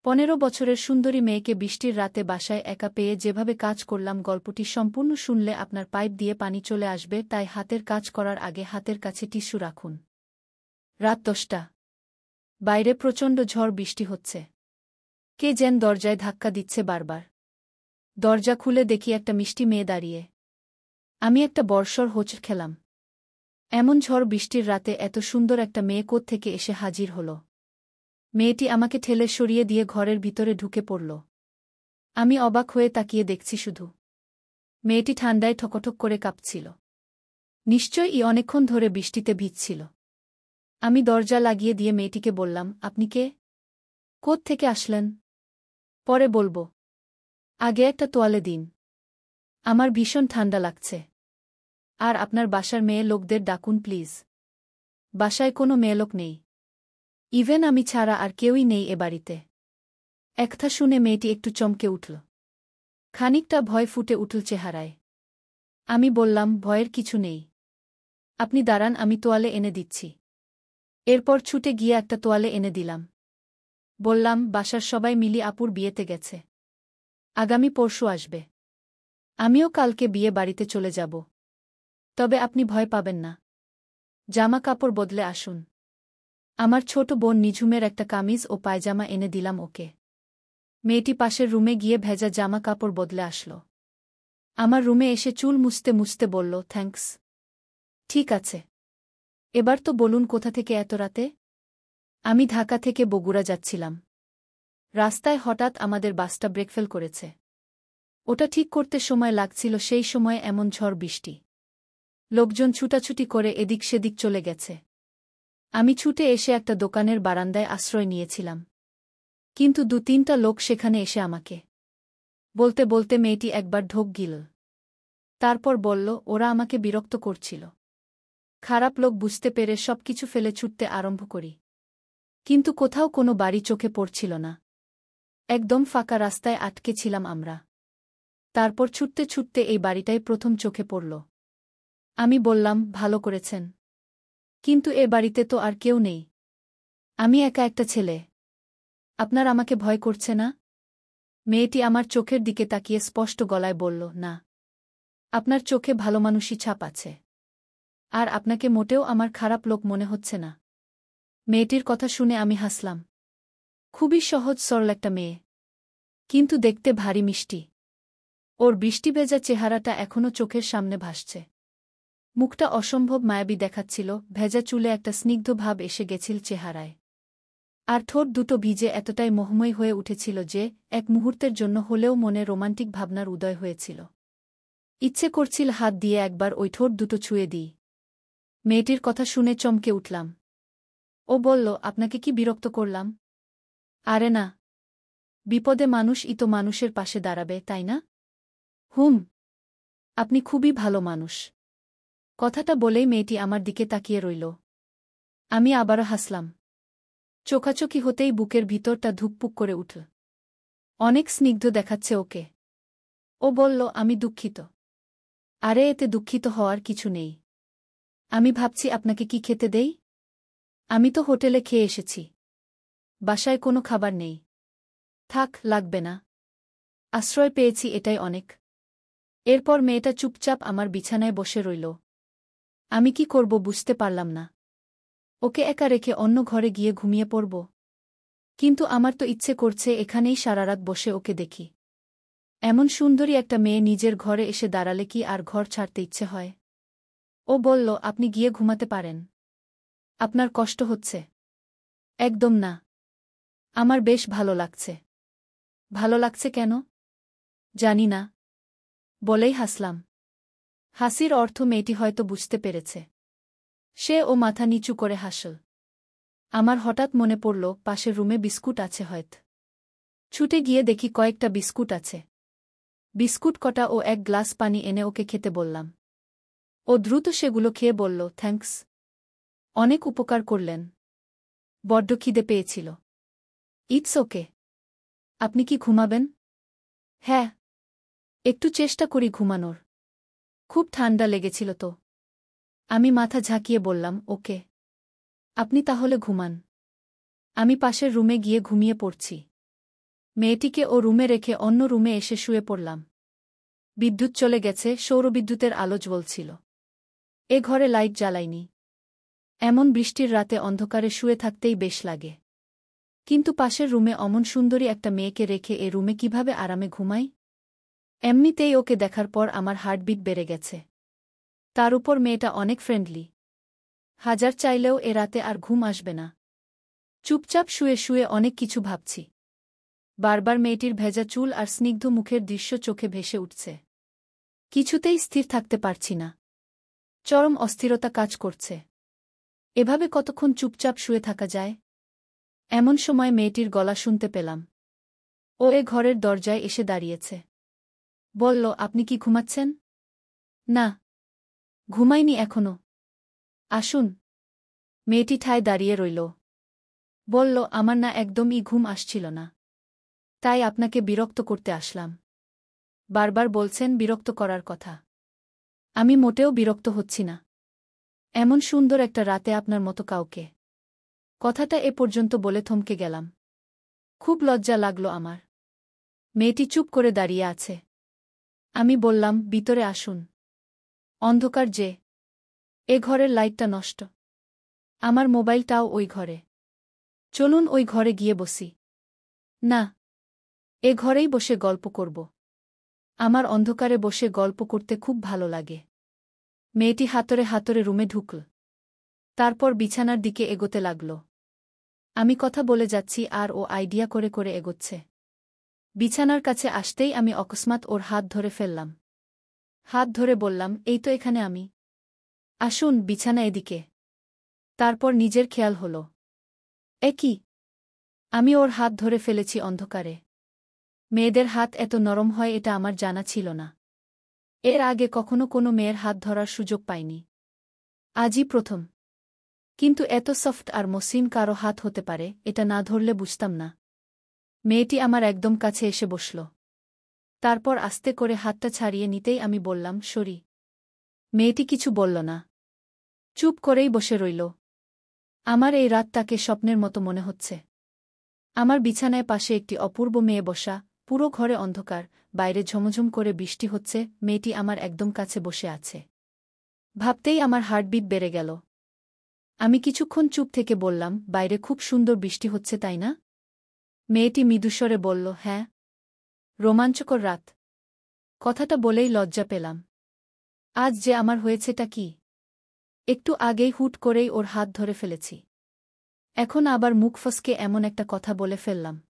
15 বছরের সুন্দরী মেয়েকে বৃষ্টির রাতে বাসায় একা পেয়ে যেভাবে কাজ করলাম গল্পটি সম্পূর্ণ শুনলে আপনার পাইপ দিয়ে পানি চলে আসবে, তাই হাতের কাজ করার আগে হাতের কাছে টিস্যু রাখুন। রাত 10টা। বাইরে প্রচণ্ড ঝড় বৃষ্টি হচ্ছে। কে যেন দরজায় ধাক্কা দিচ্ছে বারবার। দরজা খুলে দেখি একটা মিষ্টি মেয়ে দাঁড়িয়ে। আমি একটা বর্ষর হোঁচ খেলাম। এমন ঝড় বৃষ্টির রাতে এত সুন্দর একটা মেয়ে কোত্থেকে এসে হাজির হল। মেয়েটি আমাকে ঠেলে সরিয়ে দিয়ে ঘরের ভিতরে ঢুকে পড়ল। আমি অবাক হয়ে তাকিয়ে দেখছি শুধু। মেয়েটি ঠান্ডায় ঠকঠক করে কাঁপছিল। নিশ্চয়ই অনেকক্ষণ ধরে বৃষ্টিতে ভিজছিল। আমি দরজা লাগিয়ে দিয়ে মেয়েটিকে বললাম, আপনি কে? কোত্থেকে আসলেন? পরে বলবো। আগে একটা তোয়ালে দিন। আমার ভীষণ ঠান্ডা লাগছে। আর আপনার বাসার মেয়ে লোকদের ডাকুন প্লিজ। বাসায় কোনো মেয়েলোক নেই। ইভেন আমি ছাড়া আর কেউই নেই এ বাড়িতে। একথা শুনে মেয়েটি একটু চমকে উঠল। খানিকটা ভয় ফুটে উঠল চেহারায়। আমি বললাম, ভয়ের কিছু নেই। আপনি দাঁড়ান, আমি তোয়ালে এনে দিচ্ছি। এরপর ছুটে গিয়ে একটা তোয়ালে এনে দিলাম। বললাম, বাসার সবাই মিলি আপুর বিয়েতে গেছে। আগামী পরশু আসবে। আমিও কালকে বিয়ে বাড়িতে চলে যাব। তবে আপনি ভয় পাবেন না। জামা কাপড় বদলে আসুন। আমার ছোট বোন নিঝুমের একটা কামিজ ও পায়জামা এনে দিলাম ওকে। মেয়েটি পাশের রুমে গিয়ে ভেজা জামা কাপড় বদলে আসল। আমার রুমে এসে চুল মুছতে মুছতে বলল, থ্যাঙ্কস। ঠিক আছে। এবার তো বলুন কোথা থেকে এত রাতে? আমি ঢাকা থেকে বগুড়া যাচ্ছিলাম। রাস্তায় হঠাৎ আমাদের বাসটা ব্রেকফেল করেছে। ওটা ঠিক করতে সময় লাগছিল, সেই সময় এমন ঝড় বৃষ্টি। লোকজন ছুটাছুটি করে এদিক সেদিক চলে গেছে। আমি ছুটে এসে একটা দোকানের বারান্দায় আশ্রয় নিয়েছিলাম। কিন্তু 2-3টা লোক সেখানে এসে আমাকে বলতে বলতে মেয়েটি একবার ঢোক গিল। তারপর বলল, ওরা আমাকে বিরক্ত করছিল। খারাপ লোক বুঝতে পেরে সবকিছু ফেলে ছুটতে আরম্ভ করি। কিন্তু কোথাও কোনো বাড়ি চোখে পড়ছিল না। একদম ফাঁকা রাস্তায় আটকে ছিলাম আমরা। তারপর ছুটতে ছুটতে এই বাড়িটাই প্রথম চোখে পড়ল। আমি বললাম, ভালো করেছেন। কিন্তু এ বাড়িতে তো আর কেউ নেই। আমি একা একটা ছেলে। আপনার আমাকে ভয় করছে না? মেয়েটি আমার চোখের দিকে তাকিয়ে স্পষ্ট গলায় বলল, না। আপনার চোখে ভালো মানুষই ছাপ আছে। আর আপনাকে মোটেও আমার খারাপ লোক মনে হচ্ছে না। মেয়েটির কথা শুনে আমি হাসলাম। খুবই সহজ সরল একটা মেয়ে। কিন্তু দেখতে ভারী মিষ্টি। ওর বৃষ্টিভেজা চেহারাটা এখনও চোখের সামনে ভাসছে। মুখটা অসম্ভব মায়াবী দেখাচ্ছিল, ভেজা চুলে একটা স্নিগ্ধ ভাব এসে গেছিল চেহারায়। আর ঠোঁট দুটো ভিজে এতটাই মোহময়ী হয়ে উঠেছিল যে এক মুহূর্তের জন্য হলেও মনে রোমান্টিক ভাবনার উদয় হয়েছিল। ইচ্ছে করছিল হাত দিয়ে একবার ওই ঠোঁট দুটো ছুঁয়ে দিই। মেয়েটির কথা শুনে চমকে উঠলাম। ও বলল, আপনাকে কি বিরক্ত করলাম? আরে না। বিপদে মানুষই তো মানুষের পাশে দাঁড়াবে, তাই না? হুম। আপনি খুবই ভালো মানুষ। কথাটা বলেই মেয়েটি আমার দিকে তাকিয়ে রইল। আমি আবারও হাসলাম। চোখাচোখি হতেই বুকের ভিতরটা ধুকপুক করে উঠল। অনেক স্নিগ্ধ দেখাচ্ছে ওকে। ও বলল, আমি দুঃখিত। আরে এতে দুঃখিত হওয়ার কিছু নেই। আমি ভাবছি আপনাকে কি খেতে দেই? আমি তো হোটেলে খেয়ে এসেছি। বাসায় কোনো খাবার নেই। থাক, লাগবে না। আশ্রয় পেয়েছি এটাই অনেক। এরপর মেয়েটা চুপচাপ আমার বিছানায় বসে রইল। আমি কি করব বুঝতে পারলাম না। ওকে একা রেখে অন্য ঘরে গিয়ে ঘুমিয়ে পড়ব? কিন্তু আমার তো ইচ্ছে করছে এখানেই সারারাত বসে ওকে দেখি। এমন সুন্দরী একটা মেয়ে নিজের ঘরে এসে দাঁড়ালে কি আর ঘর ছাড়তে ইচ্ছে হয়? ও বলল, আপনি গিয়ে ঘুমাতে পারেন। আপনার কষ্ট হচ্ছে? একদম না। আমার বেশ ভালো লাগছে। ভালো লাগছে কেন? জানি না। বলেই হাসলাম। হাসির অর্থ মেয়েটি হয়তো বুঝতে পেরেছে। সে ও মাথা নিচু করে হাসল। আমার হঠাৎ মনে পড়ল পাশের রুমে বিস্কুট আছে হয়তো। ছুটে গিয়ে দেখি কয়েকটা বিস্কুট আছে। বিস্কুট কটা ও এক গ্লাস পানি এনে ওকে খেতে বললাম। ও দ্রুত সেগুলো খেয়ে বলল, থ্যাঙ্কস। অনেক উপকার করলেন। বড্ড খিদে পেয়েছিল। It's okay. আপনি কি ঘুমাবেন? হ্যাঁ। একটু চেষ্টা করি ঘুমানোর। খুব ঠান্ডা লেগেছিল তো। আমি মাথা ঝাঁকিয়ে বললাম, ওকে। আপনি তাহলে ঘুমান। আমি পাশের রুমে গিয়ে ঘুমিয়ে পড়ছি। মেয়েটিকে ও রুমে রেখে অন্য রুমে এসে শুয়ে পড়লাম। বিদ্যুৎ চলে গেছে, সৌরবিদ্যুতের আলো জ্বলছিল। এ ঘরে লাইট জ্বালাইনি। এমন বৃষ্টির রাতে অন্ধকারে শুয়ে থাকতেই বেশ লাগে। কিন্তু পাশের রুমে অমন সুন্দরী একটা মেয়েকে রেখে এ রুমে কিভাবে আরামে ঘুমাই? এমনিতেই ওকে দেখার পর আমার হার্টবিট বেড়ে গেছে। তার উপর মেয়েটা অনেক ফ্রেন্ডলি। হাজার চাইলেও এ রাতে আর ঘুম আসবে না। চুপচাপ শুয়ে শুয়ে অনেক কিছু ভাবছি। বারবার মেয়েটির ভেজা চুল আর স্নিগ্ধ মুখের দৃশ্য চোখে ভেসে উঠছে। কিছুতেই স্থির থাকতে পারছি না। চরম অস্থিরতা কাজ করছে। এভাবে কতক্ষণ চুপচাপ শুয়ে থাকা যায়? এমন সময় মেয়েটির গলা শুনতে পেলাম। ও এ ঘরের দরজায় এসে দাঁড়িয়েছে। বলল, আপনি কি ঘুমাচ্ছেন? না, ঘুমাইনি এখনো। আসুন। মেয়েটি ঠায় দাঁড়িয়ে রইল। বলল, আমার না একদমই ঘুম আসছিল না। তাই আপনাকে বিরক্ত করতে আসলাম। বারবার বলছেন বিরক্ত করার কথা। আমি মোটেও বিরক্ত হচ্ছি না। এমন সুন্দর একটা রাতে আপনার মতো কাউকে। কথাটা এ পর্যন্ত বলে থমকে গেলাম। খুব লজ্জা লাগল আমার। মেয়েটি চুপ করে দাঁড়িয়ে আছে। আমি বললাম, ভিতরে আসুন। অন্ধকার যে। এ ঘরের লাইটটা নষ্ট। আমার মোবাইলটাও ওই ঘরে। চলুন ওই ঘরে গিয়ে বসি। না, এ ঘরেই বসে গল্প করব। আমার অন্ধকারে বসে গল্প করতে খুব ভালো লাগে। মেয়েটি হাতরে হাতরে রুমে ঢুকল। তারপর বিছানার দিকে এগোতে লাগল। আমি কথা বলে যাচ্ছি আর ও আইডিয়া করে করে এগোচ্ছে। বিছানার কাছে আসতেই আমি অকস্মাৎ ওর হাত ধরে ফেললাম। হাত ধরে বললাম, এই তো এখানে আমি। আসুন, বিছানা এদিকে। তারপর নিজের খেয়াল হল। এ কি? আমি ওর হাত ধরে ফেলেছি অন্ধকারে। মেয়েদের হাত এত নরম হয় এটা আমার জানা ছিল না। এর আগে কখনো কোনো মেয়ের হাত ধরার সুযোগ পাইনি। আজই প্রথম। কিন্তু এত সফট আর মসৃণ কারো হাত হতে পারে এটা না ধরলে বুঝতাম না। মেয়েটি আমার একদম কাছে এসে বসল। তারপর আস্তে করে হাতটা ছাড়িয়ে নিতেই আমি বললাম, সরি। মেয়েটি কিছু বলল না। চুপ করেই বসে রইল। আমার এই রাতটাকে স্বপ্নের মতো মনে হচ্ছে। আমার বিছানায় পাশে একটি অপূর্ব মেয়ে বসা, পুরো ঘরে অন্ধকার, বাইরে ঝমঝম করে বৃষ্টি হচ্ছে, মেয়েটি আমার একদম কাছে বসে আছে। ভাবতেই আমার হার্টবিট বেড়ে গেল। আমি কিছুক্ষণ চুপ থেকে বললাম, বাইরে খুব সুন্দর বৃষ্টি হচ্ছে তাই না? মেয়েটি মৃদুস্বরে বলল, হ্যাঁ। রোমাঞ্চকর রাত। কথাটা বলেই লজ্জা পেলাম। আজ যে আমার হয়েছেটা কি? একটু আগেই হুট করেই ওর হাত ধরে ফেলেছি। এখন আবার মুখ ফসকে এমন একটা কথা বলে ফেললাম।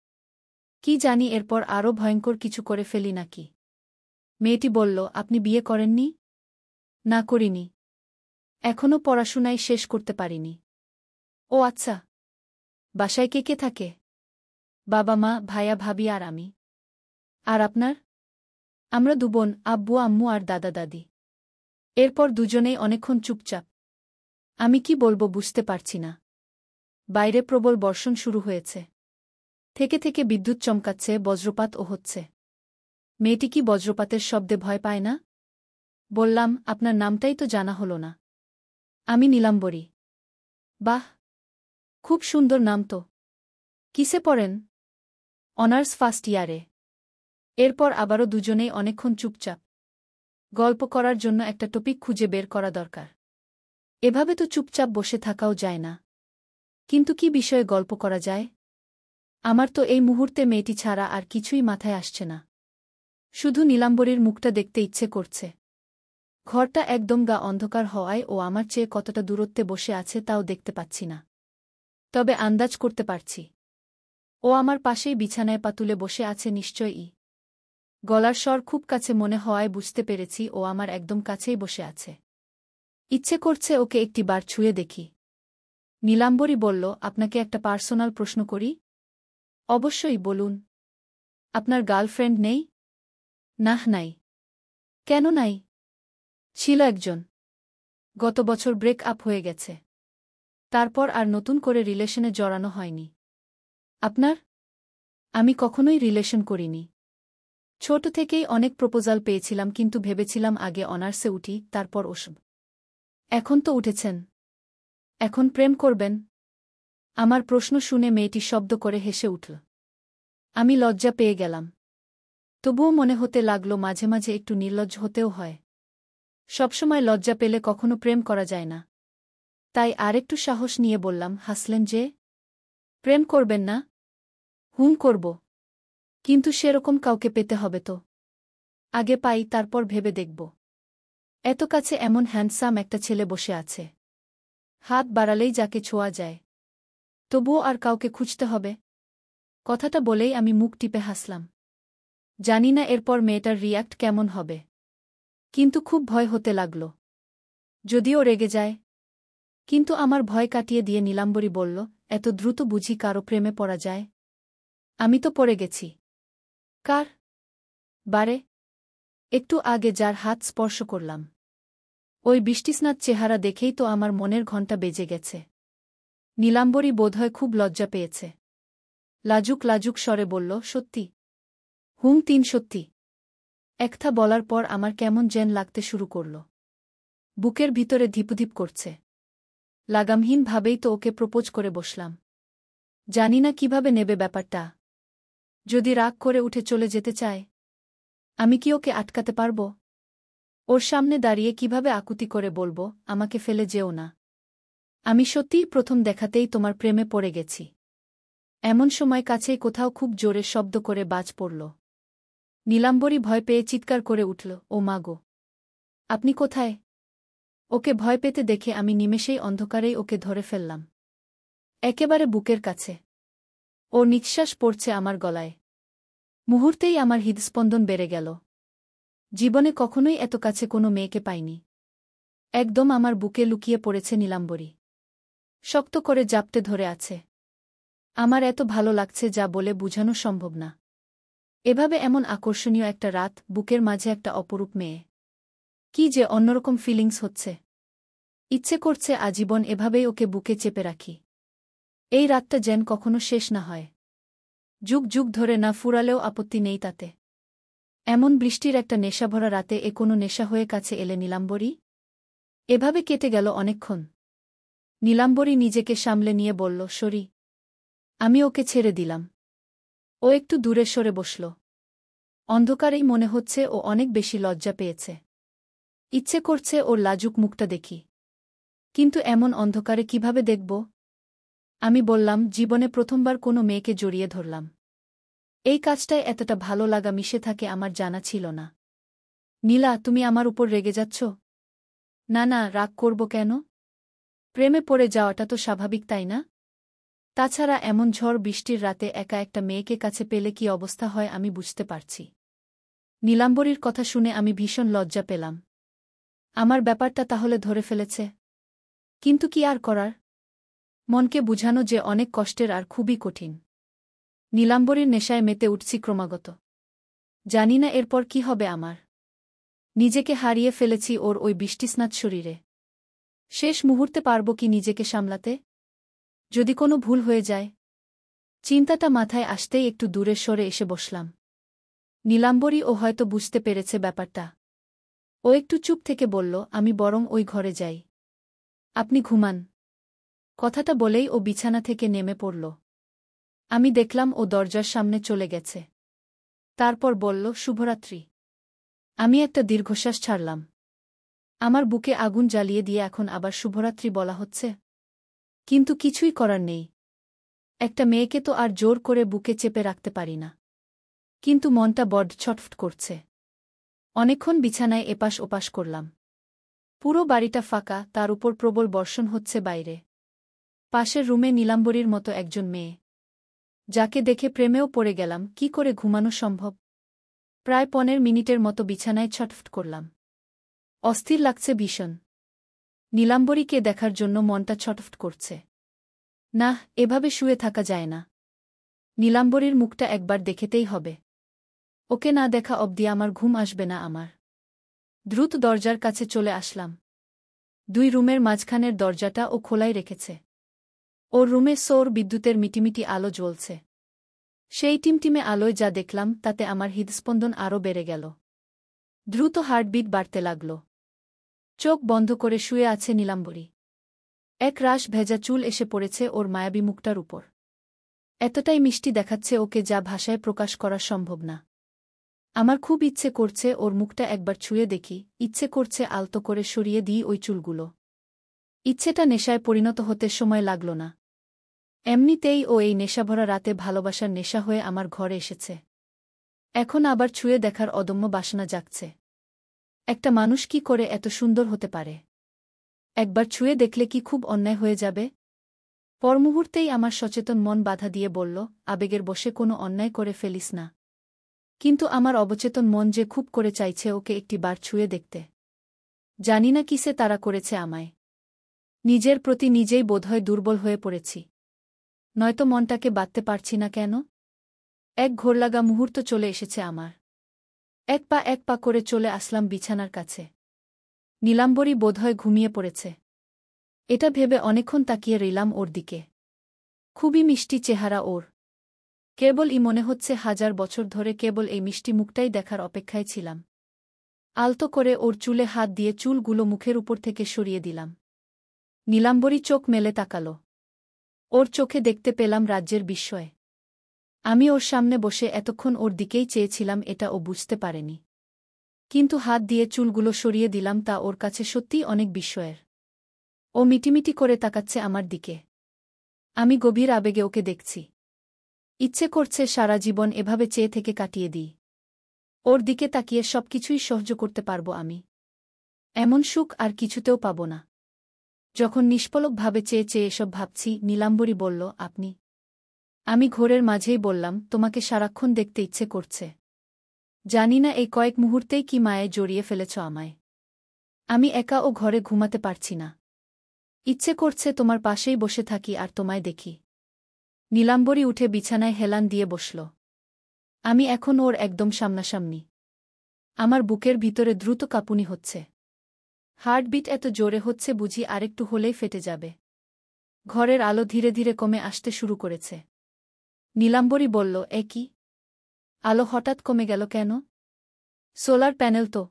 কি জানি এরপর আরও ভয়ঙ্কর কিছু করে ফেলি নাকি। মেয়েটি বলল, আপনি বিয়ে করেননি? না, করিনি। এখনও পড়াশোনাই শেষ করতে পারিনি। ও আচ্ছা। বাসায় কে কে থাকে? বাবা মা, ভাইয়া ভাবি আর আমি। আর আপনার? আমরা দুবোন, আব্বু আম্মু আর দাদা দাদি। এরপর দুজনেই অনেকক্ষণ চুপচাপ। আমি কি বলবো বুঝতে পারছি না। বাইরে প্রবল বর্ষণ শুরু হয়েছে। থেকে থেকে বিদ্যুৎ চমকাচ্ছে, বজ্রপাতও হচ্ছে। মেয়েটি কি বজ্রপাতের শব্দে ভয় পায় না? বললাম, আপনার নামটাই তো জানা হলো না। আমি নীলাম্বরী। বাহ, খুব সুন্দর নাম তো। কিসে পড়েন? অনার্স ফার্স্ট ইয়ারে। এরপর আবারও দুজনেই অনেকক্ষণ চুপচাপ। গল্প করার জন্য একটা টপিক খুঁজে বের করা দরকার। এভাবে তো চুপচাপ বসে থাকাও যায় না। কিন্তু কি বিষয়ে গল্প করা যায়? আমার তো এই মুহূর্তে মেয়েটি ছাড়া আর কিছুই মাথায় আসছে না। শুধু নীলাম্বরীর মুখটা দেখতে ইচ্ছে করছে। ঘরটা একদম গা অন্ধকার হওয়ায় ও আমার চেয়ে কতটা দূরত্বে বসে আছে তাও দেখতে পাচ্ছি না। তবে আন্দাজ করতে পারছি। ও আমার পাশেই বিছানায় পা তুলে বসে আছে নিশ্চয়ই। গলার স্বর খুব কাছে মনে হওয়ায় বুঝতে পেরেছি ও আমার একদম কাছেই বসে আছে। ইচ্ছে করছে ওকে একটি বার ছুঁয়ে দেখি। নীলাম্বরী বলল, আপনাকে একটা পার্সোনাল প্রশ্ন করি? অবশ্যই, বলুন। আপনার গার্লফ্রেন্ড নেই? নাহ, নাই। কেন নাই? ছিল একজন। গত বছর ব্রেক আপ হয়ে গেছে। তারপর আর নতুন করে রিলেশনে জড়ানো হয়নি। আপনার? আমি কখনোই রিলেশন করিনি। ছোট থেকেই অনেক প্রপোজাল পেয়েছিলাম কিন্তু ভেবেছিলাম আগে অনার্সে উঠি তারপর ওসব। এখন তো উঠেছেন। এখন প্রেম করবেন? আমার প্রশ্ন শুনে মেয়েটি শব্দ করে হেসে উঠল। আমি লজ্জা পেয়ে গেলাম। তবুও মনে হতে লাগল মাঝে মাঝে একটু নির্লজ্জ হতেও হয়। সবসময় লজ্জা পেলে কখনো প্রেম করা যায় না। তাই আরেকটু সাহস নিয়ে বললাম, হাসলেন যে? প্রেম করবেন না? হুম, করব। কিন্তু সেরকম কাউকে পেতে হবে তো। আগে পাই, তারপর ভেবে দেখব। এত কাছে এমন হ্যান্ডসাম একটা ছেলে বসে আছে। হাত বাড়ালেই যাকে ছোঁয়া যায়। তবুও আর কাউকে খুঁজতে হবে। কথাটা বলেই আমি মুখ টিপে হাসলাম। জানি না এরপর মেয়েটার রিয়্যাক্ট কেমন হবে। কিন্তু খুব ভয় হতে লাগল। যদিও রেগে যায়। কিন্তু আমার ভয় কাটিয়ে দিয়ে নীলাম্বরী বলল, এত দ্রুত বুঝি কারো প্রেমে পড়া যায়? আমি তো পড়ে গেছি। কার? বারে? একটু আগে যার হাত স্পর্শ করলাম। ওই বৃষ্টিস্নাত চেহারা দেখেই তো আমার মনের ঘণ্টা বেজে গেছে। নীলাম্বরী বোধহয় খুব লজ্জা পেয়েছে। লাজুক লাজুক স্বরে বলল, সত্যি? হুম, সত্যি। একথা বলার পর আমার কেমন যেন লাগতে শুরু করল। বুকের ভিতরে ধিপুধিপ করছে। লাগামহীনভাবেই তো ওকে প্রপোজ করে বসলাম। জানি না কিভাবে নেবে ব্যাপারটা। যদি রাগ করে উঠে চলে যেতে চায়, আমি কি ওকে আটকাতে পারব? ওর সামনে দাঁড়িয়ে কিভাবে আকুতি করে বলবো, আমাকে ফেলে যেও না। আমি সত্যিই প্রথম দেখাতেই তোমার প্রেমে পড়ে গেছি। এমন সময় কাছেই কোথাও খুব জোরে শব্দ করে বাজ পড়ল। নীলাম্বরী ভয় পেয়ে চিৎকার করে উঠল, ও মা গো! আপনি কোথায়? ওকে ভয় পেতে দেখে আমি নিমেষেই অন্ধকারেই ওকে ধরে ফেললাম। একেবারে বুকের কাছে। ওর নিঃশ্বাস পড়ছে আমার গলায়। মুহূর্তেই আমার হৃদস্পন্দন বেড়ে গেল। জীবনে কখনোই এত কাছে কোনো মেয়েকে পাইনি। একদম আমার বুকে লুকিয়ে পড়েছে নীলাম্বরী। শক্ত করে জাপটে ধরে আছে। আমার এত ভালো লাগছে যা বলে বুঝানো সম্ভব না। এভাবে এমন আকর্ষণীয় একটা রাত, বুকের মাঝে একটা অপরূপ মেয়ে। কি যে অন্যরকম ফিলিংস হচ্ছে। ইচ্ছে করছে আজীবন এভাবেই ওকে বুকে চেপে রাখি। এই রাতটা যেন কখনো শেষ না হয়। যুগ যুগ ধরে না ফুরালেও আপত্তি নেই তাতে। এমন বৃষ্টির একটা নেশাভরা রাতে এ কোনো নেশা হয়ে কাছে এলে নীলাম্বরী? এভাবে কেটে গেল অনেকক্ষণ। নীলাম্বরী নিজেকে সামলে নিয়ে বলল, সরি। আমি ওকে ছেড়ে দিলাম। ও একটু দূরে সরে বসল। অন্ধকারেই মনে হচ্ছে ও অনেক বেশি লজ্জা পেয়েছে। ইচ্ছে করছে ওর লাজুক মুখটা দেখি। কিন্তু এমন অন্ধকারে কিভাবে দেখব? আমি বললাম, জীবনে প্রথমবার কোনো মেয়েকে জড়িয়ে ধরলাম। এই কাজটায় এতটা ভালো লাগা মিশে থাকে আমার জানা ছিল না। নীলা, তুমি আমার উপর রেগে যাচ্ছ? না না, রাগ করব কেন? প্রেমে পড়ে যাওয়াটা তো স্বাভাবিক, তাই না? তাছাড়া এমন ঝড় বৃষ্টির রাতে একা একটা মেয়েকে কাছে পেলে কি অবস্থা হয় আমি বুঝতে পারছি। নীলাম্বরীর কথা শুনে আমি ভীষণ লজ্জা পেলাম। আমার ব্যাপারটা তাহলে ধরে ফেলেছে। কিন্তু কি আর করার? মনকে বুঝানো যে অনেক কষ্টের আর খুবই কঠিন। নীলাম্বরীর নেশায় মেতে উঠছি ক্রমাগত। জানি না এরপর কি হবে আমার। নিজেকে হারিয়ে ফেলেছি ওর ওই বৃষ্টিস্নাত শরীরে। শেষ মুহূর্তে পারব কি নিজেকে সামলাতে? যদি কোনো ভুল হয়ে যায়? চিন্তাটা মাথায় আসতেই একটু দূরে সরে এসে বসলাম। নীলাম্বরী ও হয়তো বুঝতে পেরেছে ব্যাপারটা। ও একটু চুপ থেকে বলল, আমি বরং ওই ঘরে যাই। আপনি ঘুমান। কথাটা বলেই ও বিছানা থেকে নেমে পড়ল। আমি দেখলাম ও দরজার সামনে চলে গেছে। তারপর বলল, শুভরাত্রি। আমি একটা দীর্ঘশ্বাস ছাড়লাম। আমার বুকে আগুন জ্বালিয়ে দিয়ে এখন আবার শুভরাত্রি বলা হচ্ছে? কিন্তু কিছুই করার নেই। একটা মেয়েকে তো আর জোর করে বুকে চেপে রাখতে পারি না। কিন্তু মনটা বড্ড ছটফট করছে। অনেকক্ষণ বিছানায় এপাশ ওপাশ করলাম। পুরো বাড়িটা ফাঁকা, তার উপর প্রবল বর্ষণ হচ্ছে বাইরে। পাশের রুমে নীলাম্বরীর মতো একজন মেয়ে, যাকে দেখে প্রেমেও পড়ে গেলাম। কি করে ঘুমানো সম্ভব? প্রায় 15 মিনিটের মতো বিছানায় ছটফট করলাম। অস্থির লাগছে ভীষণ। নীলাম্বরীকে দেখার জন্য মনটা ছটফট করছে। না, এভাবে শুয়ে থাকা যায় না। নীলাম্বরীর মুখটা একবার দেখেতেই হবে। ওকে না দেখা অবধি আমার ঘুম আসবে না আমার। দ্রুত দরজার কাছে চলে আসলাম। 2 রুমের মাঝখানের দরজাটা ও খোলাই রেখেছে। ওর রুমে সৌর বিদ্যুতের মিটিমিটি আলো জ্বলছে। সেই টিমটিমে আলোয় যা দেখলাম তাতে আমার হৃদস্পন্দন আরও বেড়ে গেল। দ্রুত হার্টবিট বাড়তে লাগল। চোখ বন্ধ করে শুয়ে আছে নীলাম্বরী। এক রাশ ভেজা চুল এসে পড়েছে ওর মায়াবী মুখটার উপর। এতটাই মিষ্টি দেখাচ্ছে ওকে যা ভাষায় প্রকাশ করা সম্ভব না। আমার খুব ইচ্ছে করছে ওর মুখটা একবার ছুঁয়ে দেখি, ইচ্ছে করছে আলতো করে সরিয়ে দিই ওই চুলগুলো। ইচ্ছেটা নেশায় পরিণত হতে সময় লাগল না। এমনিতেই ও এই নেশাভরা রাতে ভালোবাসার নেশা হয়ে আমার ঘরে এসেছে। এখন আবার ছুঁয়ে দেখার অদম্য বাসনা জাগছে। একটা মানুষ কি করে এত সুন্দর হতে পারে? একবার ছুঁয়ে দেখলে কি খুব অন্যায় হয়ে যাবে? পরমুহূর্তেই আমার সচেতন মন বাধা দিয়ে বলল, আবেগের বশে কোনো অন্যায় করে ফেলিস না। কিন্তু আমার অবচেতন মন যে খুব করে চাইছে ওকে একটি বার ছুঁয়ে দেখতে। জানি না কিসে তারা করেছে আমায়। নিজের প্রতি নিজেই বোধহয় দুর্বল হয়ে পড়েছি। নয়তো মনটাকে বাঁধতে পারছি না কেন? এক ঘোরলাগা মুহূর্ত চলে এসেছে আমার। এক পা করে চলে আসলাম বিছানার কাছে। নীলাম্বরী বোধহয় ঘুমিয়ে পড়েছে। এটা ভেবে অনেকক্ষণ তাকিয়ে রইলাম ওর দিকে। খুবই মিষ্টি চেহারা ওর। কেবলই মনে হচ্ছে 1000 বছর ধরে কেবল এই মিষ্টি মুখটাই দেখার অপেক্ষায় ছিলাম। আলতো করে ওর চুলে হাত দিয়ে চুলগুলো মুখের উপর থেকে সরিয়ে দিলাম। নীলাম্বরী চোখ মেলে তাকাল। ওর চোখে দেখতে পেলাম রাজ্যের বিস্ময়। আমি ওর সামনে বসে এতক্ষণ ওর দিকেই চেয়েছিলাম, এটা ও বুঝতে পারেনি। কিন্তু হাত দিয়ে চুলগুলো সরিয়ে দিলাম তা ওর কাছে সত্যিই অনেক বিস্ময়ের। ও মিটিমিটি করে তাকাচ্ছে আমার দিকে। আমি গভীর আবেগে ওকে দেখছি। ইচ্ছে করছে সারা জীবন এভাবে চেয়ে থেকে কাটিয়ে দিই। ওর দিকে তাকিয়ে সবকিছুই সহ্য করতে পারব আমি। এমন সুখ আর কিছুতেও পাব না। যখন নিষ্পলকভাবে চেয়ে চেয়ে এসব ভাবছি, নীলাম্বরী বলল, আপনি? আমি ঘোরের মাঝেই বললাম, তোমাকে সারাক্ষণ দেখতে ইচ্ছে করছে। জানি না এই কয়েক মুহূর্তেই কি মায়ায় জড়িয়ে ফেলেছ আমায়। আমি একা ও ঘরে ঘুমাতে পারছি না। ইচ্ছে করছে তোমার পাশেই বসে থাকি আর তোমায় দেখি। নীলাম্বরী উঠে বিছানায় হেলান দিয়ে বসল। আমি এখন ওর একদম সামনাসামনি। আমার বুকের ভিতরে দ্রুত কাঁপুনি হচ্ছে। হার্টবিট এত জোরে হচ্ছে বুঝি আরেকটু হলেই ফেটে যাবে। ঘরের আলো ধীরে ধীরে কমে আসতে শুরু করেছে। নীলাম্বরী বলল, এ কি? আলো হঠাৎ কমে গেল কেন? সোলার প্যানেল তো।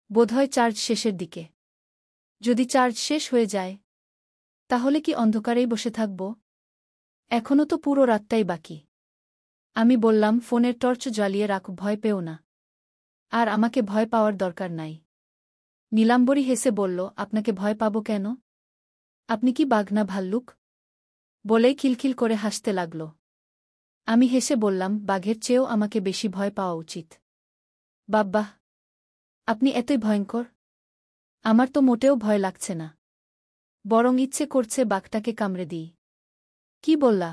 বোধহয় চার্জ শেষের দিকে। যদি চার্জ শেষ হয়ে যায়, তাহলে কি অন্ধকারেই বসে থাকব? এখনও তো পুরো রাতটাই বাকি। আমি বললাম, ফোনের টর্চ জ্বালিয়ে রাখ, ভয় পেও না। আর আমাকে ভয় পাওয়ার দরকার নাই। নীলাম্বরী হেসে বলল, আপনাকে ভয় পাব কেন? আপনি কি বাঘ না ভাল্লুক? বলেই খিলখিল করে হাসতে লাগল। আমি হেসে বললাম, বাঘের চেয়েও আমাকে বেশি ভয় পাওয়া উচিত। বাব্বাহ, আপনি এতই ভয়ঙ্কর। আমার তো মোটেও ভয় লাগছে না। বরং ইচ্ছে করছে বাঘটাকে কামড়ে দিই। কি বললা?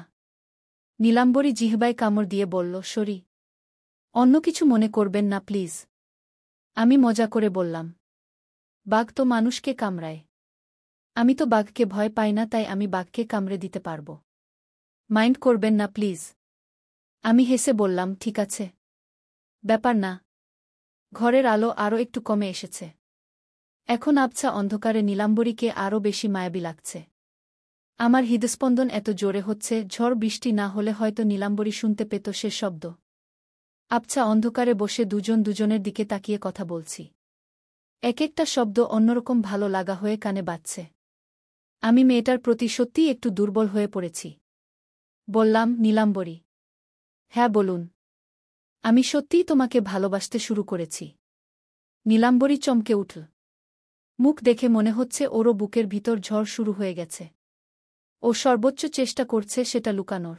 নীলাম্বরী জিহ্বায় কামড় দিয়ে বলল, সরি। অন্য কিছু মনে করবেন না প্লিজ। আমি মজা করে বললাম, বাঘ তো মানুষকে কামড়ায়। আমি তো বাঘকে ভয় পাই না, তাই আমি বাঘকে কামড়ে দিতে পারব। মাইন্ড করবেন না প্লিজ। আমি হেসে বললাম, ঠিক আছে, ব্যাপার না। ঘরের আলো আরও একটু কমে এসেছে। এখন আবছা অন্ধকারে নীলাম্বরীকে আরও বেশি মায়াবী লাগছে। আমার হৃদস্পন্দন এত জোরে হচ্ছে, ঝড় বৃষ্টি না হলে হয়তো নীলাম্বরী শুনতে পেত সে শব্দ। আবছা অন্ধকারে বসে দুজন দুজনের দিকে তাকিয়ে কথা বলছি। এক একটা শব্দ অন্যরকম ভালো লাগা হয়ে কানে বাজছে। আমি মেয়েটার প্রতি সত্যিই একটু দুর্বল হয়ে পড়েছি। বললাম, নীলাম্বরী। হ্যাঁ বলুন। আমি সত্যিই তোমাকে ভালোবাসতে শুরু করেছি। নীলাম্বরী চমকে উঠল। মুখ দেখে মনে হচ্ছে ওরও বুকের ভিতর ঝড় শুরু হয়ে গেছে। ও সর্বোচ্চ চেষ্টা করছে সেটা লুকানোর।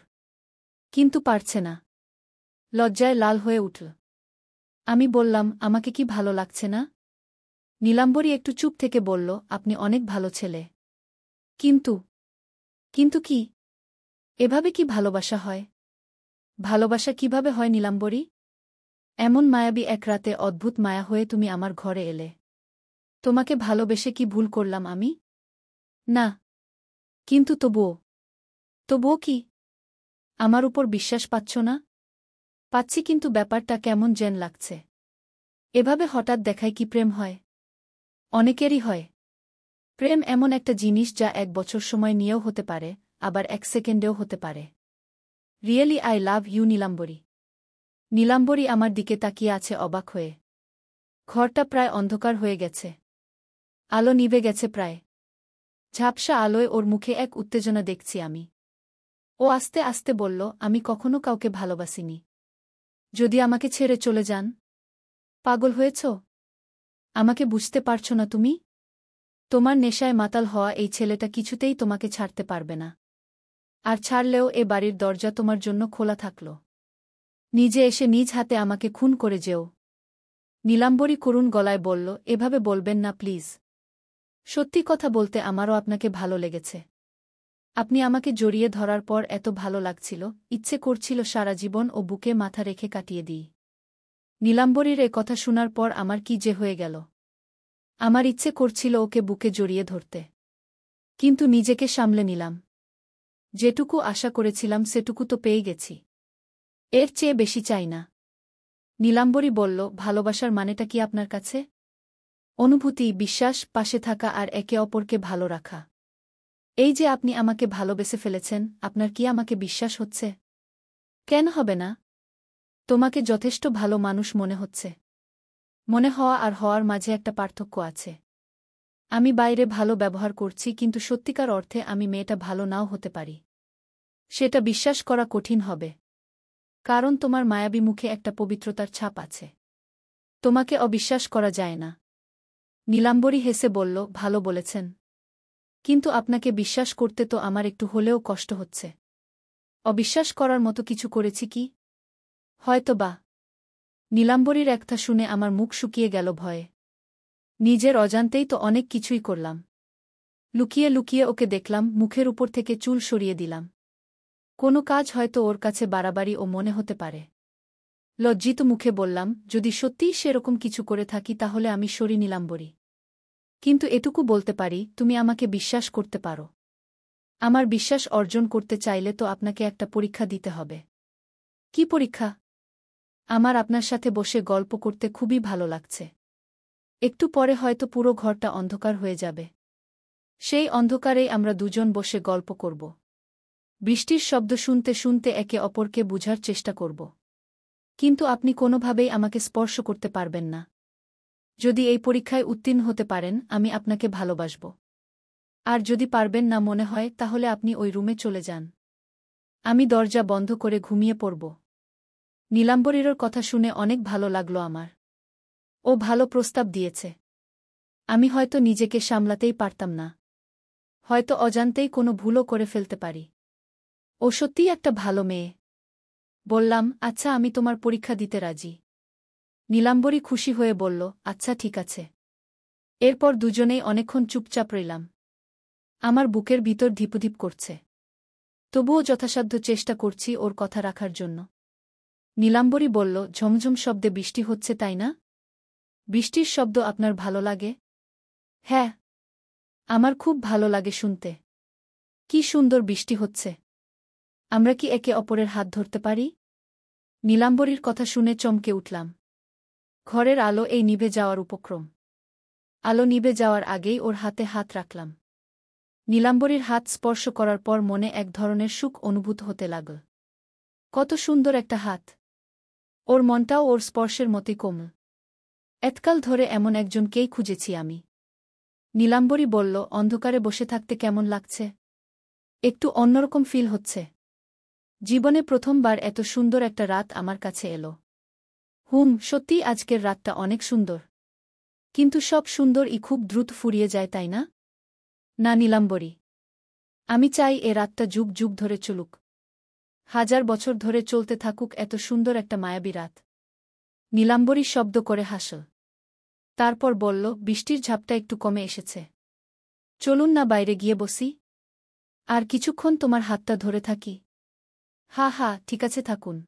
কিন্তু পারছে না। লজ্জায় লাল হয়ে উঠল। আমি বললাম, আমাকে কি ভালো লাগছে না? নীলাম্বরী একটু চুপ থেকে বলল, আপনি অনেক ভালো ছেলে। কিন্তু কিন্তু কি? এভাবে কি ভালোবাসা হয়? ভালোবাসা কিভাবে হয় নীলাম্বরী? এমন মায়াবী এক রাতে অদ্ভুত মায়া হয়ে তুমি আমার ঘরে এলে। তোমাকে ভালোবেসে কি ভুল করলাম আমি? না। কিন্তু তবুও কি? আমার উপর বিশ্বাস পাচ্ছ না? পাচ্ছি, কিন্তু ব্যাপারটা কেমন যেন লাগছে। এভাবে হঠাৎ দেখায় কি প্রেম হয়? অনেকেরই হয়। প্রেম এমন একটা জিনিস যা 1 বছর সময় নিয়েও হতে পারে, আবার 1 সেকেন্ডেও হতে পারে। Really I love you Nilambari. Nilambari আমার দিকে তাকিয়ে আছে অবাক হয়ে। ঘরটা প্রায় অন্ধকার হয়ে গেছে। আলো নিভে গেছে প্রায়। ঝাপসা আলোয় ওর মুখে এক উত্তেজনা দেখছি আমি। ও আস্তে আস্তে বলল, আমি কখনো কাউকে ভালোবাসিনি। যদি আমাকে ছেড়ে চলে যান? পাগল হয়েছ? আমাকে বুঝতে পারছ না তুমি? তোমার নেশায় মাতাল হওয়া এই ছেলেটা কিছুতেই তোমাকে ছাড়তে পারবে না। আর ছাড়লেও এ বাড়ির দরজা তোমার জন্য খোলা থাকল। নিজে এসে নিজ হাতে আমাকে খুন করে যেও। নীলাম্বরী করুণ গলায় বলল, এভাবে বলবেন না প্লিজ। সত্যি কথা বলতে আমারও আপনাকে ভালো লেগেছে। আপনি আমাকে জড়িয়ে ধরার পর এত ভালো লাগছিল, ইচ্ছে করছিল সারা জীবন ও বুকে মাথা রেখে কাটিয়ে দিই। নীলাম্বরীর এ কথা শোনার পর আমার কি যে হয়ে গেল। আমার ইচ্ছে করছিল ওকে বুকে জড়িয়ে ধরতে। কিন্তু নিজেকে সামলে নিলাম। যেটুকু আশা করেছিলাম সেটুকু তো পেয়ে গেছি। এর চেয়ে বেশি চাই না। নীলাম্বরী বলল, ভালোবাসার মানেটা কি আপনার কাছে? অনুভূতি, বিশ্বাস, পাশে থাকা আর একে অপরকে ভালো রাখা। এই যে আপনি আমাকে ভালোবেসে ফেলেছেন, আপনার কি আমাকে বিশ্বাস হচ্ছে? কেন হবে না? তোমাকে যথেষ্ট ভালো মানুষ মনে হচ্ছে। মনে হওয়া আর হওয়ার মাঝে একটা পার্থক্য আছে। আমি বাইরে ভালো ব্যবহার করছি, কিন্তু সত্যিকার অর্থে আমি মেয়েটা ভালো নাও হতে পারি। সেটা বিশ্বাস করা কঠিন হবে। কারণ তোমার মায়াবী মুখে একটা পবিত্রতার ছাপ আছে। তোমাকে অবিশ্বাস করা যায় না। নীলাম্বরী হেসে বলল, ভালো বলেছেন। কিন্তু আপনাকে বিশ্বাস করতে তো আমার একটু হলেও কষ্ট হচ্ছে। অবিশ্বাস করার মতো কিছু করেছি কি? হয়তো বা। নীলাম্বরীর একটা শুনে আমার মুখ শুকিয়ে গেল ভয়ে। নিজের অজান্তেই তো অনেক কিছুই করলাম। লুকিয়ে লুকিয়ে ওকে দেখলাম, মুখের উপর থেকে চুল সরিয়ে দিলাম। কোনো কাজ হয়তো ওর কাছে বাড়াবাড়ি ও মনে হতে পারে। লজ্জিত মুখে বললাম, যদি সত্যিই সেরকম কিছু করে থাকি তাহলে আমি সরি নীলাম্বরী। কিন্তু এটুকু বলতে পারি, তুমি আমাকে বিশ্বাস করতে পারো। আমার বিশ্বাস অর্জন করতে চাইলে তো আপনাকে একটা পরীক্ষা দিতে হবে। কি পরীক্ষা? আমার আপনার সাথে বসে গল্প করতে খুবই ভালো লাগছে। একটু পরে হয়তো পুরো ঘরটা অন্ধকার হয়ে যাবে। সেই অন্ধকারেই আমরা দুজন বসে গল্প করব। বৃষ্টির শব্দ শুনতে শুনতে একে অপরকে বুঝার চেষ্টা করব। কিন্তু আপনি কোনোভাবেই আমাকে স্পর্শ করতে পারবেন না। যদি এই পরীক্ষায় উত্তীর্ণ হতে পারেন, আমি আপনাকে ভালোবাসব। আর যদি পারবেন না মনে হয়, তাহলে আপনি ওই রুমে চলে যান। আমি দরজা বন্ধ করে ঘুমিয়ে পড়ব। নীলাম্বরীর কথা শুনে অনেক ভালো লাগলো আমার। ও ভালো প্রস্তাব দিয়েছে। আমি হয়তো নিজেকে সামলাতেই পারতাম না। হয়তো অজান্তেই কোনো ভুলও করে ফেলতে পারি। ও সত্যিই একটা ভালো মেয়ে। বললাম, আচ্ছা, আমি তোমার পরীক্ষা দিতে রাজি। নীলাম্বরী খুশি হয়ে বলল, আচ্ছা ঠিক আছে। এরপর দুজনেই অনেকক্ষণ চুপচাপ রইলাম। আমার বুকের ভিতর ধিপুধিপ করছে। তবুও যথাসাধ্য চেষ্টা করছি ওর কথা রাখার জন্য। নীলাম্বরী বলল, ঝমঝম শব্দে বৃষ্টি হচ্ছে তাই না? বৃষ্টির শব্দ আপনার ভালো লাগে? হ্যাঁ, আমার খুব ভালো লাগে শুনতে। কি সুন্দর বৃষ্টি হচ্ছে। আমরা কি একে অপরের হাত ধরতে পারি? নীলাম্বরীর কথা শুনে চমকে উঠলাম। ঘরের আলো এই নিভে যাওয়ার উপক্রম। আলো নিভে যাওয়ার আগেই ওর হাতে হাত রাখলাম। নীলাম্বরীর হাত স্পর্শ করার পর মনে এক ধরনের সুখ অনুভূত হতে লাগল। কত সুন্দর একটা হাত! ওর মনটাও ওর স্পর্শের মতোই কোমল। এতকাল ধরে এমন একজনকেই খুঁজেছি আমি। নীলাম্বরী বলল, অন্ধকারে বসে থাকতে কেমন লাগছে? একটু অন্যরকম ফিল হচ্ছে। জীবনে প্রথমবার এত সুন্দর একটা রাত আমার কাছে এলো। সত্যিই আজকের রাতটা অনেক সুন্দর। কিন্তু সব সুন্দরই খুব দ্রুত ফুরিয়ে যায় তাই না? না নীলাম্বরী। আমি চাই এ রাতটা যুগ যুগ ধরে চলুক। 1000 বছর ধরে চলতে থাকুক এত সুন্দর একটা মায়াবী রাত। নীলাম্বরী শব্দ করে হাসল। তারপর বলল, বৃষ্টির ঝাপটা একটু কমে এসেছে। চলুন না বাইরে গিয়ে বসি। আর কিছুক্ষণ তোমার হাতটা ধরে থাকি। হা হা, ঠিক আছে থাকুন।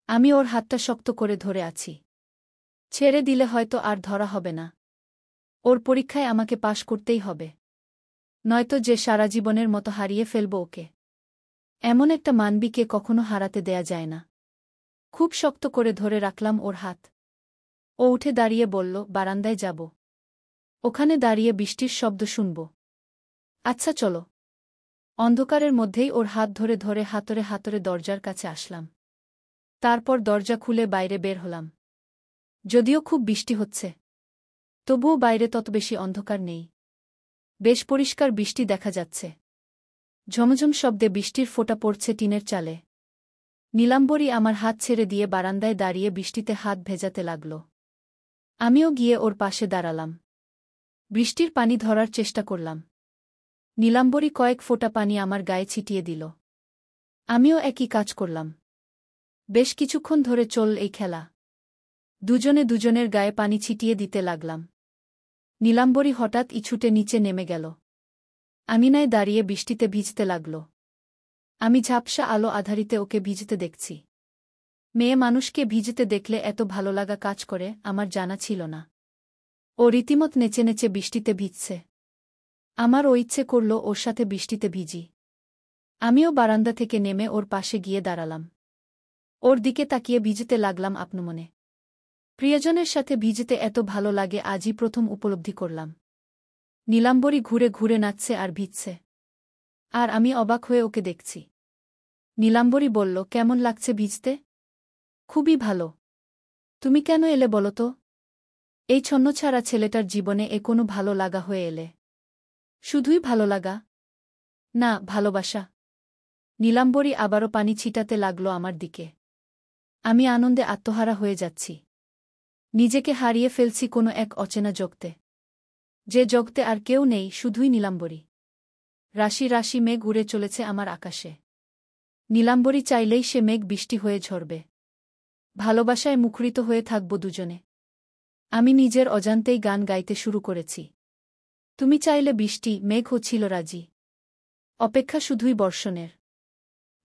আমি ওর হাতটা শক্ত করে ধরে আছি। ছেড়ে দিলে হয়তো আর ধরা হবে না। ওর পরীক্ষায় আমাকে পাশ করতেই হবে। নয়তো যে সারা জীবনের মতো হারিয়ে ফেলব ওকে। এমন একটা মানবীকে কখনো হারাতে দেয়া যায় না। খুব শক্ত করে ধরে রাখলাম ওর হাত। ও উঠে দাঁড়িয়ে বলল, বারান্দায় যাব। ওখানে দাঁড়িয়ে বৃষ্টির শব্দ শুনব। আচ্ছা চলো। অন্ধকারের মধ্যেই ওর হাত ধরে ধরে হাতরে হাতরে দরজার কাছে আসলাম। তারপর দরজা খুলে বাইরে বের হলাম। যদিও খুব বৃষ্টি হচ্ছে, তবুও বাইরে তত বেশি অন্ধকার নেই। বেশ পরিষ্কার বৃষ্টি দেখা যাচ্ছে। ঝমঝম শব্দে বৃষ্টির ফোঁটা পড়ছে টিনের চালে। নীলাম্বরী আমার হাত ছেড়ে দিয়ে বারান্দায় দাঁড়িয়ে বৃষ্টিতে হাত ভেজাতে লাগল। আমিও গিয়ে ওর পাশে দাঁড়ালাম। বৃষ্টির পানি ধরার চেষ্টা করলাম। নীলাম্বরী কয়েক ফোঁটা পানি আমার গায়ে ছিটিয়ে দিল। আমিও একই কাজ করলাম। বেশ কিছুক্ষণ ধরে চল এই খেলা। দুজনে দুজনের গায়ে পানি ছিটিয়ে দিতে লাগলাম। নীলাম্বরী হঠাৎ ছুটে নিচে নেমে গেল। আমিনায় দাঁড়িয়ে বৃষ্টিতে ভিজতে লাগল। আমি ঝাপসা আলো আধারিতে ওকে ভিজতে দেখছি। মেয়ে মানুষকে ভিজতে দেখলে এত ভালো লাগা কাজ করে আমার জানা ছিল না। ও রীতিমত নেচে নেচে বৃষ্টিতে ভিজছে। আমারও ইচ্ছে করল ওর সাথে বৃষ্টিতে ভিজি। আমিও বারান্দা থেকে নেমে ওর পাশে গিয়ে দাঁড়ালাম। ওর দিকে তাকিয়ে ভিজতে লাগলাম আপনমনে। প্রিয়জনের সাথে ভিজতে এত ভালো লাগে আজই প্রথম উপলব্ধি করলাম। নীলাম্বরী ঘুরে ঘুরে নাচছে আর ভিজছে। আর আমি অবাক হয়ে ওকে দেখছি। নীলাম্বরী বলল, কেমন লাগছে ভিজতে? খুবই ভালো। তুমি কেন এলে বলো তো? এই ছন্নছাড়া ছেলেটার জীবনে এ কোনো ভালো লাগা হয়ে এলে? শুধুই ভালো লাগা? না, ভালোবাসা। নীলাম্বরী আবারও পানি ছিটাতে লাগল আমার দিকে। আমি আনন্দে আত্মহারা হয়ে যাচ্ছি। নিজেকে হারিয়ে ফেলছি কোনো এক অচেনা জগতে। যে জগতে আর কেউ নেই, শুধুই নীলাম্বরী। রাশি রাশি মেঘ উড়ে চলেছে আমার আকাশে। নীলাম্বরী চাইলেই সে মেঘ বৃষ্টি হয়ে ঝরবে। ভালোবাসায় মুখরিত হয়ে থাকব দুজনে। আমি নিজের অজান্তেই গান গাইতে শুরু করেছি। তুমি চাইলে বৃষ্টি, মেঘও ছিল রাজি। অপেক্ষা শুধুই বর্ষণের।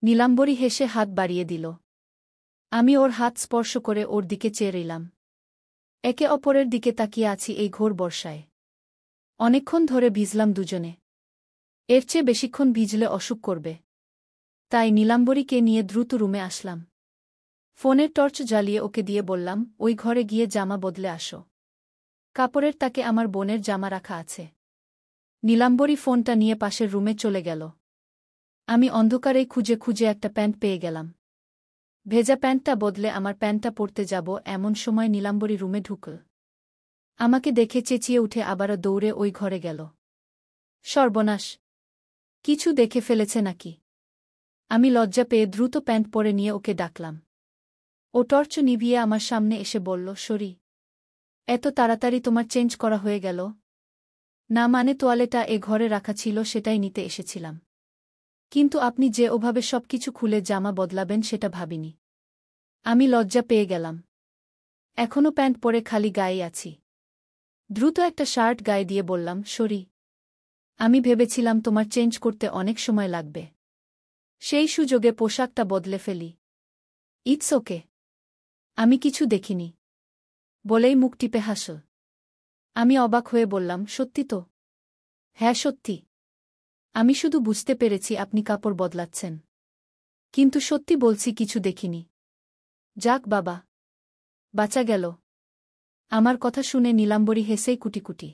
নীলাম্বরী হেসে হাত বাড়িয়ে দিল। আমি ওর হাত স্পর্শ করে ওর দিকে চেয়ে রইলাম। একে অপরের দিকে তাকিয়ে আছি এই ঘোর বর্ষায়। অনেকক্ষণ ধরে ভিজলাম দুজনে। এর চেয়ে বেশিক্ষণ ভিজলে অসুখ করবে। তাই নীলাম্বরীকে নিয়ে দ্রুত রুমে আসলাম। ফোনের টর্চ জ্বালিয়ে ওকে দিয়ে বললাম, ওই ঘরে গিয়ে জামা বদলে আসো। কাপড়ের তাকে আমার বোনের জামা রাখা আছে। নীলাম্বরী ফোনটা নিয়ে পাশের রুমে চলে গেল। আমি অন্ধকারেই খুঁজে খুঁজে একটা প্যান্ট পেয়ে গেলাম। ভেজা প্যান্টটা বদলে আমার প্যান্টটা পরতে যাব এমন সময় নীলাম্বরী রুমে ঢুকল। আমাকে দেখে চেঁচিয়ে উঠে আবারও দৌড়ে ওই ঘরে গেল। সর্বনাশ! কিছু দেখে ফেলেছে নাকি? আমি লজ্জা পেয়ে দ্রুত প্যান্ট পরে নিয়ে ওকে ডাকলাম। ও টর্চ নিভিয়ে আমার সামনে এসে বলল, সরি। এত তাড়াতাড়ি তোমার চেঞ্জ করা হয়ে গেল? না মানে তোয়ালেটা এ ঘরে রাখা ছিল, সেটাই নিতে এসেছিলাম। কিন্তু আপনি যে ওভাবে সবকিছু খুলে জামা বদলাবেন সেটা ভাবিনি। আমি লজ্জা পেয়ে গেলাম। এখনও প্যান্ট পরে খালি গায়ে আছি। দ্রুত একটা শার্ট গায়ে দিয়ে বললাম, সরি। আমি ভেবেছিলাম তোমার চেঞ্জ করতে অনেক সময় লাগবে। সেই সুযোগে পোশাকটা বদলে ফেলি। It's okay. আমি কিছু দেখিনি। বলেই মুখ টিপে হাসল। আমি অবাক হয়ে বললাম, সত্যি তো? হ্যাঁ, সত্যি। আমি শুধু বুঝতে পেরেছি আপনি কাপড় বদলাচ্ছেন। কিন্তু সত্যি বলছি, কিছু দেখিনি। যাক বাবা, বাঁচা গেল। আমার কথা শুনে নীলাম্বরী হেসেই কুটিকুটি।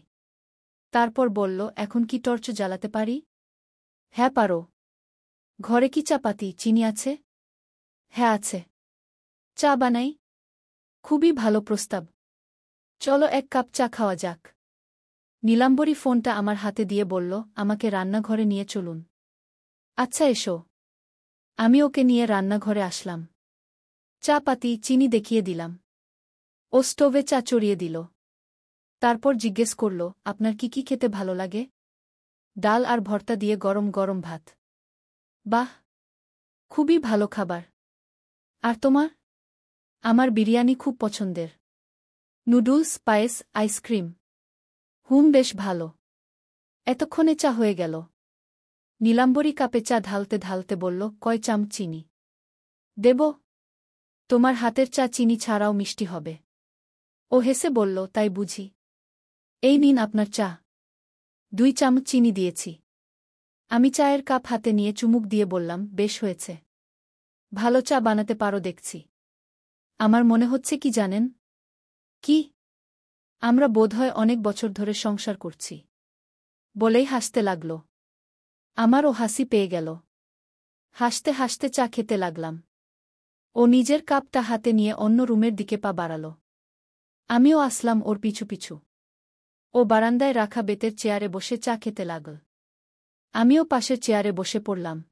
তারপর বলল, এখন কি টর্চ জ্বালাতে পারি? হ্যাঁ, পারো। ঘরে কি চাপাতি, চিনি আছে? হ্যাঁ, আছে। চা বানাই? খুবই ভালো প্রস্তাব। চলো এক কাপ চা খাওয়া যাক। নীলাম্বরী ফোনটা আমার হাতে দিয়ে বলল, আমাকে রান্নাঘরে নিয়ে চলুন। আচ্ছা, এসো। আমি ওকে নিয়ে রান্নাঘরে আসলাম। চা পাতি, চিনি দেখিয়ে দিলাম। ও স্টোভে চা চড়িয়ে দিল। তারপর জিজ্ঞেস করল, আপনার কি কি খেতে ভালো লাগে? ডাল আর ভর্তা দিয়ে গরম গরম ভাত। বাহ, খুবই ভালো খাবার। আর তোমার? আমার বিরিয়ানি খুব পছন্দের। নুডলস, পায়েস, আইসক্রিম। বেশ ভালো। এতক্ষণে চা হয়ে গেল। নীলাম্বরী কাপে চা ঢালতে ঢালতে বলল, কয় চামচ চিনি দেব? তোমার হাতের চা চিনি ছাড়াও মিষ্টি হবে। ও হেসে বলল, তাই বুঝি। এই নিন আপনার চা। 2 চামচ চিনি দিয়েছি। আমি চায়ের কাপ হাতে নিয়ে চুমুক দিয়ে বললাম, বেশ হয়েছে। ভালো চা বানাতে পারো দেখছি। আমার মনে হচ্ছে কি জানেন? কি? আমরা বোধহয় অনেক বছর ধরে সংসার করছি। বলেই হাসতে লাগল। আমারও হাসি পেয়ে গেল। হাসতে হাসতে চা খেতে লাগলাম। ও নিজের কাপটা হাতে নিয়ে অন্য রুমের দিকে পা বাড়াল। আমিও আসলাম ওর পিছু পিছু। ও বারান্দায় রাখা বেতের চেয়ারে বসে চা খেতে লাগল। আমিও পাশের চেয়ারে বসে পড়লাম।